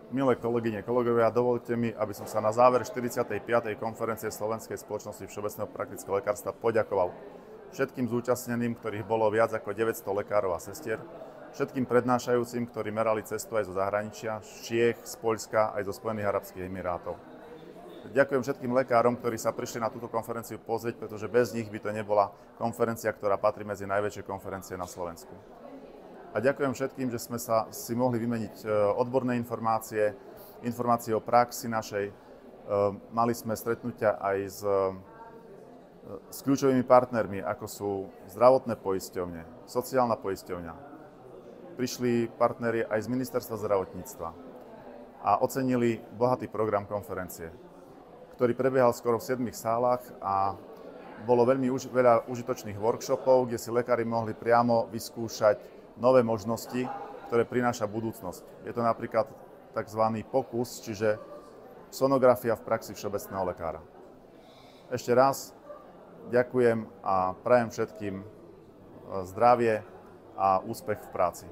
Milé kolegyne, kolegovia, dovolte mi, aby som sa na záver 45. konferencie Slovenskej spoločnosti všeobecného praktického lekárstva poďakoval všetkým zúčastneným, ktorých bolo viac ako 900 lekárov a sestier, všetkým prednášajúcim, ktorí merali cestu aj zo zahraničia, z Čiech, z Poľska, aj zo Spojených arabských emirátov. Ďakujem všetkým lekárom, ktorí sa prišli na túto konferenciu pozrieť, pretože bez nich by to nebola konferencia, ktorá patrí medzi najväčšie konferencie na Slovensku. A ďakujem všetkým, že sme si mohli vymeniť odborné informácie o praxi našej. Mali sme stretnutia aj s kľúčovými partnermi, ako sú zdravotné poisťovne, sociálna poisťovňa. Prišli partneri aj z Ministerstva zdravotníctva a ocenili bohatý program konferencie, ktorý prebiehal skoro v 7 sálach a bolo veľmi veľa užitočných workshopov, kde si lekári mohli priamo vyskúšať nové možnosti, ktoré prináša budúcnosť. Je to napríklad tzv. Pokus, čiže sonografia v praxi všeobecného lekára. Ešte raz ďakujem a prajem všetkým zdravie a úspech v práci.